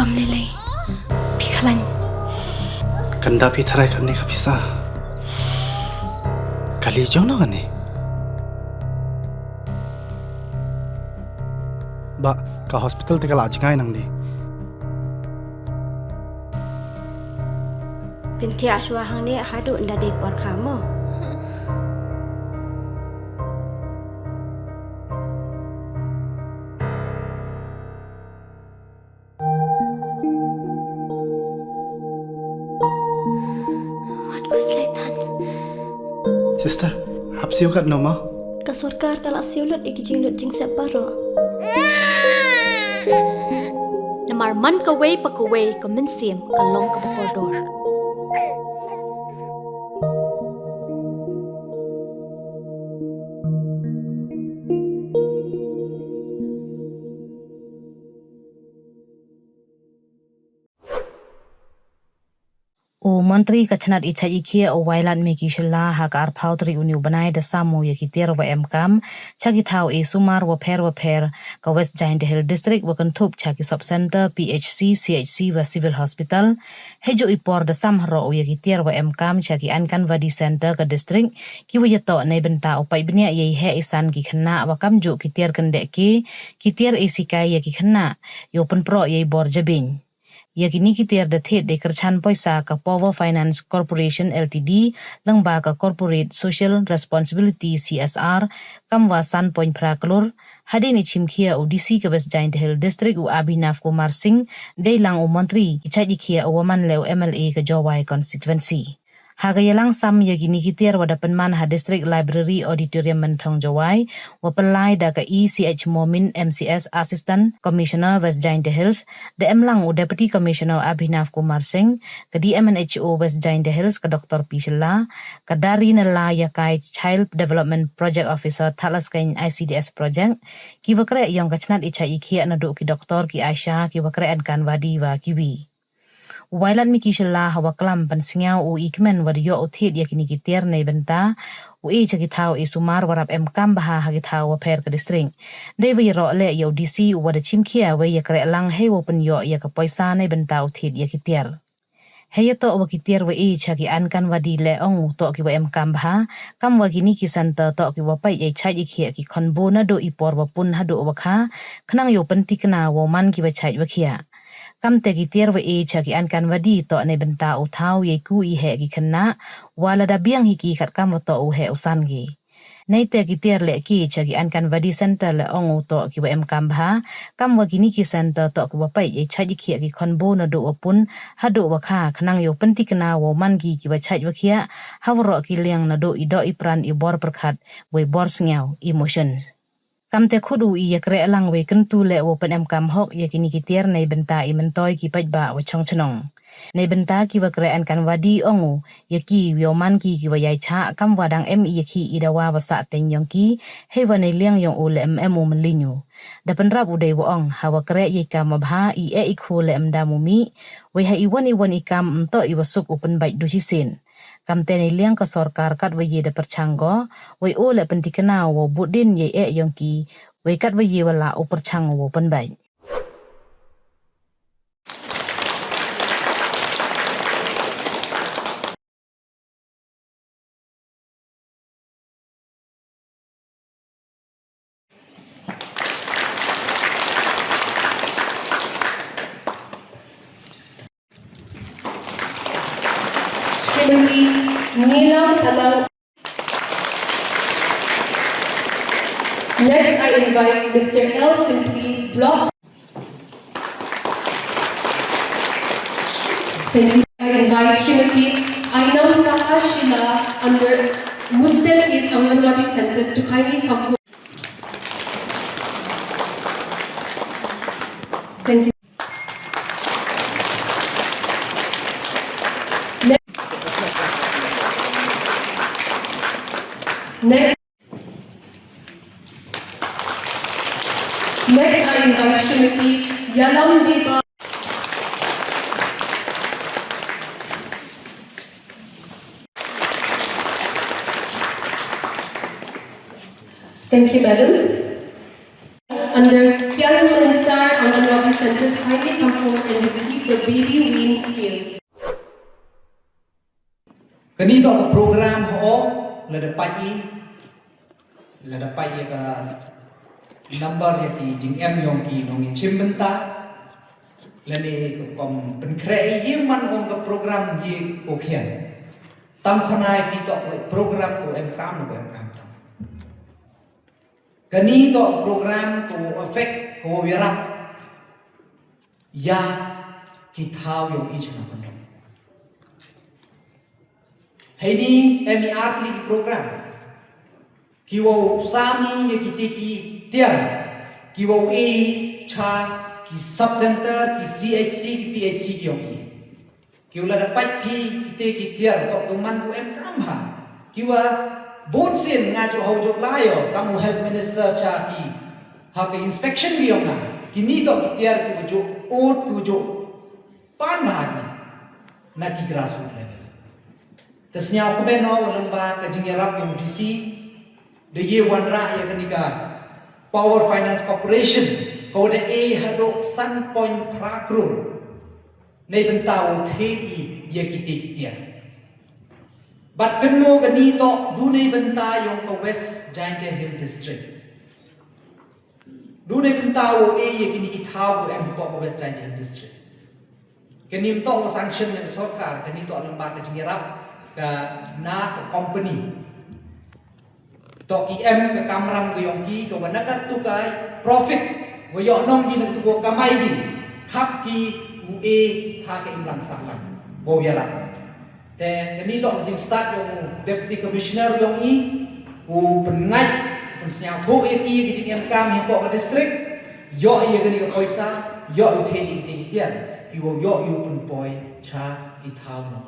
Kam lelai. Pikalan. Kanda pi tharai kan ni kapisa. Kali jono kan ni. Ba ka hospital te kala ajkai nang ni. Binti aswa hang ni hadu nda de por kamu. Sister, hapsiu kat noma? Ka sarkar kala siulut iki jing separo. Namar man ka way pa ka way ka minsim ka long ka koridor. O Menteri Kachanat Icha Ikia o Wailat Meki Shilla hak arpautri uniu banai da samu yakiter wa emkam chaki thau e sumar wa per ka West Giant Hill District wa kantup chaki sub-center PHC, CHC wa Civil Hospital hejo ipor da samhro o yakiter wa emkam chaki ankan vadi center ka district ki wa yato na benta o paibnya ye he isan ki khana wa kamju kiter kandek ki tier e sikai ya ki khana yo penpro ye bor jabin. Yakini kitir da thet de kerchan poisa ka Power Finance Corporation Ltd langba ka Corporate Social Responsibility CSR kamwa san point praklur hadini chimkhia ODC ka West Giant Hill District u Abhinav Kumar Singh de lang u Mantri ichajikhia u waman lew MLA ka Jowai constituency. Hagayalang sam yakini kitir wadapan manha District Library Auditorium Mentong Jowai wapelai da ka ECH Momin MCS Assistant Commissioner West Giant Hills da emlang u Deputy Commissioner Abhinav Kumar Singh ka DMNHO West Giant Hills ka Dr. Pishla ka dari nala yakai Child Development Project Officer Thalas kain ICDS Project ki wakre yang kachnat icha ikhia na do ki Dr. ki Aisha ki wakre ankan wadi wa kiwi. Wailan mi kishla hawa klam pansingaw u ikmen wadiyo o thet yakini kitir na ibenta u e chakitaw e sumar warap emkam baha hagitaw wa per ka district. Deva yaro le yaw DC u wada chimkia we yakre lang hewo penyo yakapoysa na ibenta o thet yakitir. Heya to wa kitir we e chaki ankan wadi le ong to ki wa emkam baha kam wa gini ki santa to ki wa pai e chai ikhia ki khonbo na do ipor wa pun hado wa kha khnang yo pentikna wo man ki wa chai wa khia. Kam te kitir wa e chaki ankan wadi to ne benta u thau ye ku I he ki khana wala da biang hiki khat kam to u he usan gi. Nei te kitir le ki chaki ankan wadi center le ong to ki wa emkam bha kam wa gini ki center to ki wa pai e chaji khia ki khonbo na do pun hado wa kha khnang yo pentikna wo man gi ki wa chai wa khia hawro ki liang na do ido ipran I bor perkhat we bor sngyaw emotions. Kam te khudu I yakre lang we kentu le wo pen emkam hok yakini kitir nei benta I mentoy ki pajba wa chongchnong. Nei benta ki wa kre ankan wadi ongu yaki wioman ki wa yai cha kam wadang yaki idawa wa sa ten yong ki he wa nei liang yong ule emu melinyu. Da penrap udai wa ong hawa kre ye kam mabha I ikhu le emdamumi we ha iwan ikam mto iwasuk upen baik dusisin. Kam tene liang ka sarkar kat we ye da perchanggo we ole pentikena wo budin ye yongki we kat we ye wala o perchang wo penbai. Next, I invite Mr. L. Simply Block. Thank you. I invite Srimati Ainam Saha Shila under Muslim is Anganwadi Center to kindly come forward. Thank you. Next, I invite Srimati Yalam Deba. Thank you, Madam. Under Kian Manisar on the Center to kindly come forward and receive the baby wean seal. Kini to program ho la dapat ya ka number ya ki jing em yong ki nong ni chim benta la ni ko kom pen kre yi man ong ka program yi ko khian tam khanai ki to program ko em kam ko em kam tam kani to program ko effect ko wirap ya ki thau yong i chana pandam Heidi MER kli program kiwo sami ye kitiki tiar kiwo A cha ki sub center ki CHC ki PHC ki yoki kiwo la dapat ki kitiki tiar tok tuman ku em kamha kiwa bon sin ngajo ho jok layo kamu health minister cha ki ha ke inspection ki yonga kini tok ki tiar ku jo ot ku jo pan ma na ki grassroots level Tasnya aku beno walemba kajing yarap yang DC the year one ra ya kaniga Power Finance Corporation kau de hadok 3.3 crore nei bentau TI ya kita bat kenmo gani to du nei benta yang ke West Giant Hill District du nei bentau ya kini kita tahu em ke West Giant Hill District kini to sanction yang sarkar kini to lembaga kajing yarap ke na ke company to em ke kamram ke yongki ke wanaka tu kai profit wo yo nong gi nak tu kamai gi hak ki ue ha ke imlang salang bo yara te kami to jing start yung deputy commissioner yong i u pengai pen snyang tho e ki gi jing em kam hi po ke district yo ye ke ni ke poisa yo u the ni ni tian ki wo yo yu pun poi cha ki thau no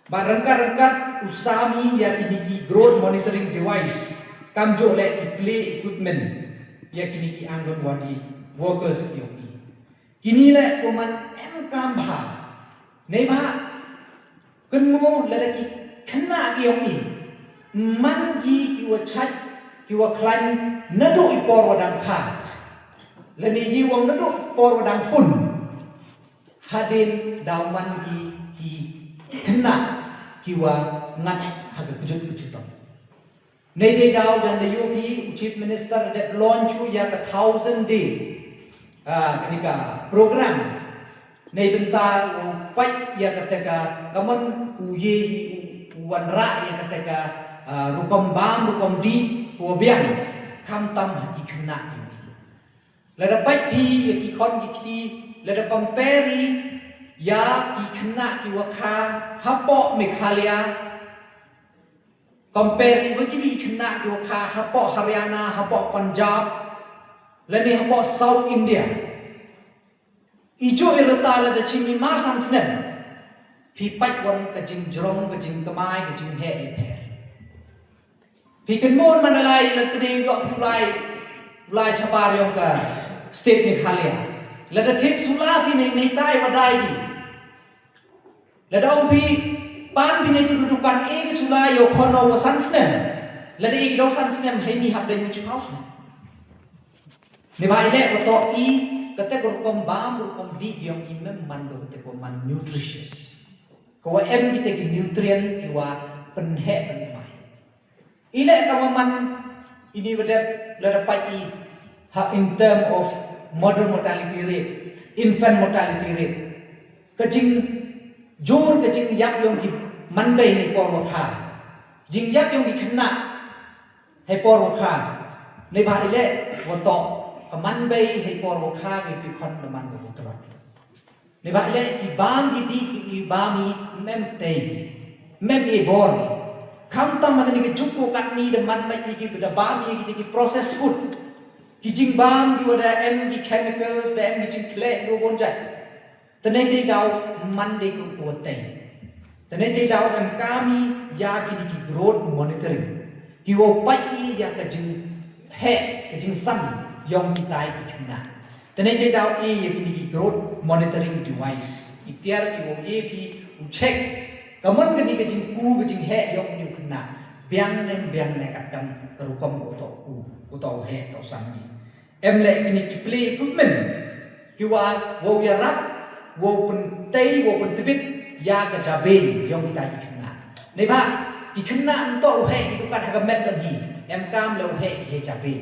Barangkat usami ya kini ki growth monitoring device kamjo le ki play equipment ya kini ki Anganwadi workers ki kini le koman em kambha nei ba kenmo le ki khna ki yoki man ki ki wa chat ki wa klan nado ipor wadang kha le ni yi wong nado ipor wadang pun hadin dauman ki khna kiwa ngat haga kujut-kujutan. Nei day daw dan the UP Chief Minister that launch ya ka 1,000 day kanika program nei benta pat ya kateka kaman uye wanra ya kateka rukom bam rukom di ko biang kam tam haki kena ini. Lada pat pi ya ki kon ki lada compare ya ki kena ki wakha hapo Meghalaya compare with ki kena ki wakha hapo Haryana hapo Punjab lani hapo South India ijo irata la da chini ma san snen pi pat wan ka jing jrong ka jing kamai ka jing he e pher pi kan mon manalai la tning yo lai chabar yong ka state Meghalaya la da thik sula pi nei tai wadai di la da pi pan pi nei dudukan e ki sula yo khono wa san snen la da e ki do san snen hei ni hab da nyu chhaus ne bai le ko to i kate ko kom bam kom di yong i mem man do kate ko man nutritious ko em ki te ki nutrient ki wa pen he pen mai ile ka man ini beda la da pai i ha in term of modern mortality rate, infant mortality rate. Kajing jor kajing yak yong ki mandai hai por wakha. Jing yak yong ki khna hai por wakha. Nei ba ile woto ka mandai hai por wakha ki khon na man ko woto. Nei ba ile ki bam ki di ki bami mem tei. Mem e bor. Kam tam magani ki jukko katni de man mai ki da bami ki process food. Kijing bam ki wada em ki chemicals da em kijing kle go bonjai tane te daw man de ko tai tane te daw em kami ya ki growth monitoring ki wo pai ya ka jing he ka jing sam yong ki tai ki khna tane te daw e ya ki growth monitoring device itiar ki wo e ki check kamon ka ni ka jing ku ka jing he yong ni khna biang ne ka kam ka ru kom ko to ku to he to sam ni em lại cái này play equipment kiwa wo ya rap wo pen tei wo pen tibit ya ka jabe yong kita ikna nei ba ikna to he itu kan ha met lagi em kam lo he jabe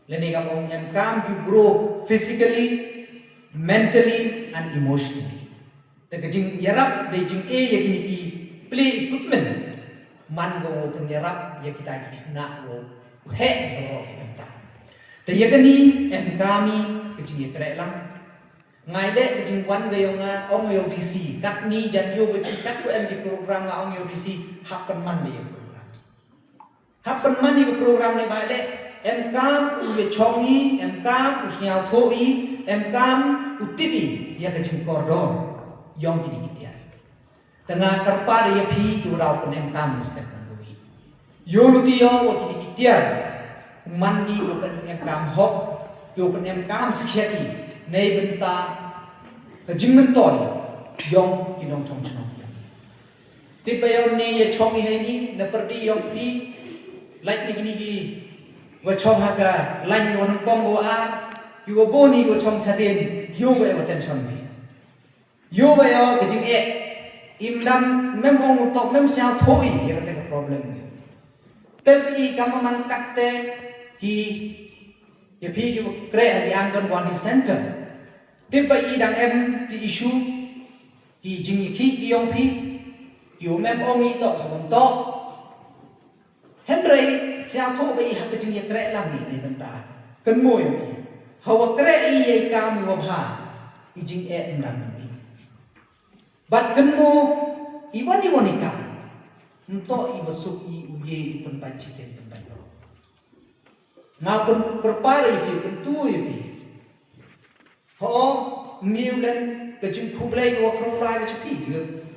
le nei kam ong em kam you grow physically mentally and emotionally te kajing yarap de jing e ya gini pi play equipment man go pen yarap ya kita ikna wo he so kita te ya gani em kami kajing ya kre lang ngày lễ cái trình quan người ông người ODC các ni dân yêu với các của em đi program là ông ODC học phần man đi program học phần man đi program này bài lễ em cam về chongi em cam usnyao thoi em cam utibi ya cái trình cordon yong ini kita tengah terpa dia pi kurau pun em cam mesti nangui yo lutio waktu ini kita mandi bukan em cam hok yo pun em cam sekian nei benta ka jingmen toy yong kinong chong chong ti payon ni ye chong hi ni na perdi yong ti like ni gini gi wa chong ha ka lan yo nang pong go a ki wo bo ni go chong chaden yo ba yo tension bi yo ba yo ka jing e im dam mem ong tok mem sia thoi ye ka te problem ni te i kam man kat te ki ye phi ki kre a di Anganwadi center tiba i dang em ki issue ki jing ki yong phi ki mem ong i to bom to henry sia tho ba i ha jing ye kre la ni benta kan moi ni hawa kre i ye ka mi wa ha i jing e ndam ni bat kan mo i wani ka nto i besuk i uye i pen panci sen pen ro ngapun perpare pi pentu pi ho miu dan kejing kublai go program ke pi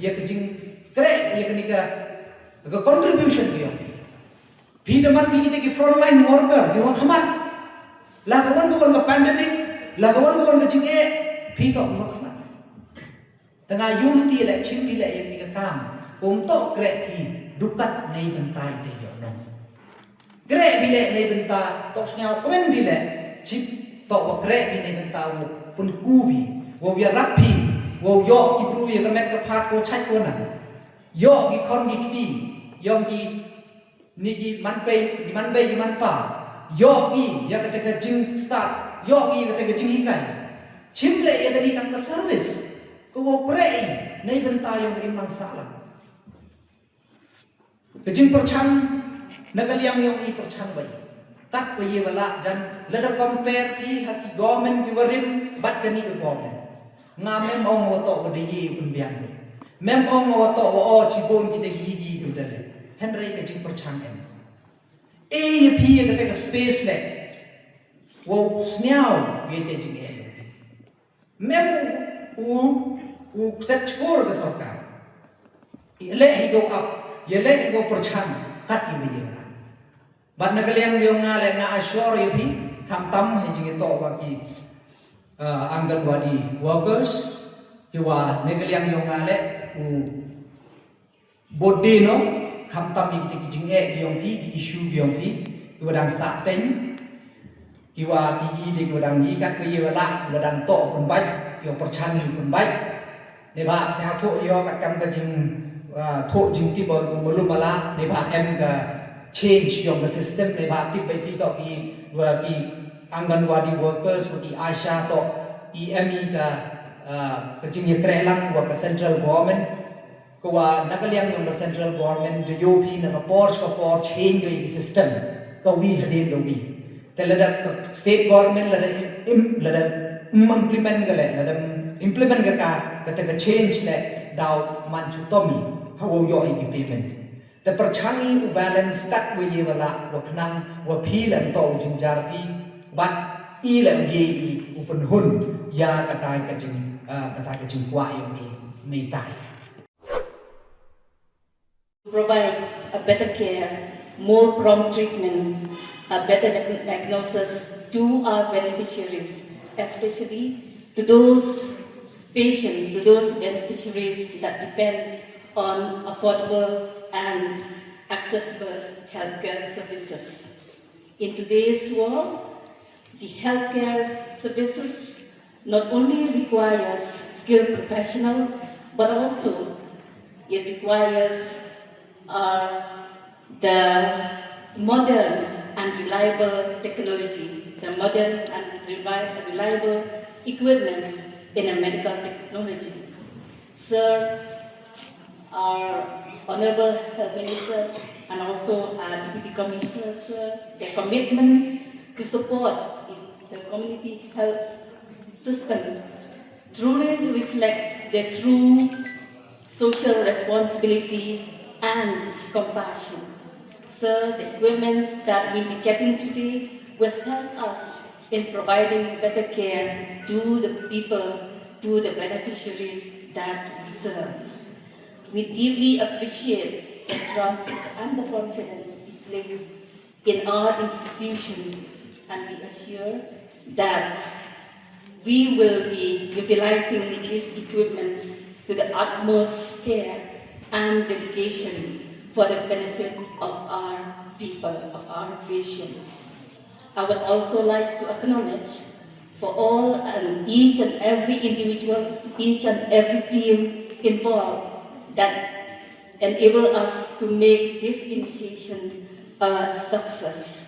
ya kejing kre ya kenika ke contribution dia pi deman pi kita ki frontline worker yo khamat la kawan ko ke pandemic la kawan ko ke jing e pi to ko khamat tengah unity la chim pi la yang ni kam kum to kre ki dukat nei bentai te yo no kre bi le nei benta to snyao komen bi le chip to ko kre bi nei benta pun kubi wo ya rapi wo yo ki bru ya kamet ka phat ko chai ko na yo ki kon ki ti yong ki ni ki man pe ki man be ki man pa yo ki ya ka te jing start yo ki ka te jing hikai chimle ya tadi tang ka service ko wo pre nei benta yong ki mang salah ke jing perchang nakaliang yong i perchang bai tak bayi wala jan lada compare pi haki government ki warim bat kani ke government nga mem ong woto ko de yi kun biang mem ong woto o chibon ki de yi di du dale henry ke jing perchang em e pi ke te space le wo snyao ye te jing em mem u set score ke sarkar le hi go up ye le hi go perchang kat i bayi wala bat nagaliang yung nga le nga assure yu pi kam tam hi jing to wa ki Anganwadi workers ki wa nagaliang yung nga le u body no kam tam mi ki jing e yung pi ki issue yung pi ki wa dang sa ten ki wa ki gi de ko dang ni kat ki wala wa dang to pun bai yo perchan pun bai ne ba sa tho yo kat kam ka jing tho jing ti bo ko mulum mala ne ba em ka change yung system ne ba tip bai pi to ki wa ki Anganwadi workers wa ki Asha to EME ka jing ye kre lang wa ka central government ko wa nakaliang yung central government de yo pi na ka por change yung system ka wi hadin do wi telada state government lada implement ga le lada implement ga ka ta change le daw man chu tomi hawo yo i paymentแต่ประชันนี้บาลานซ์กัดวิเยวละว่าพนังว่าพีแหลมโตจิงจารพีบัดอีแหลมเยีอุปนหุนยากระตายกระจิงกว่าอย่างนี้ในตาย Provide a better care, more prompt treatment, a better diagnosis to our beneficiaries, especially to those patients, to those beneficiaries that depend on affordable and accessible healthcare services. In today's world, the healthcare services not only requires skilled professionals, but also it requires the modern and reliable technology, the modern and reliable equipment in a medical technology. Sir, our Honorable Health Minister and also our Deputy Commissioner, sir, their commitment to support the community health system truly reflects their true social responsibility and compassion. Sir, the equipment that we'll be getting today will help us in providing better care to the people, to the beneficiaries that we serve. We deeply appreciate the trust and the confidence you place in our institutions, and we assure that we will be utilizing these equipments to the utmost care and dedication for the benefit of our people, of our patient. I would also like to acknowledge for all and each and every individual, each and every team involved that enable us to make this initiation a success.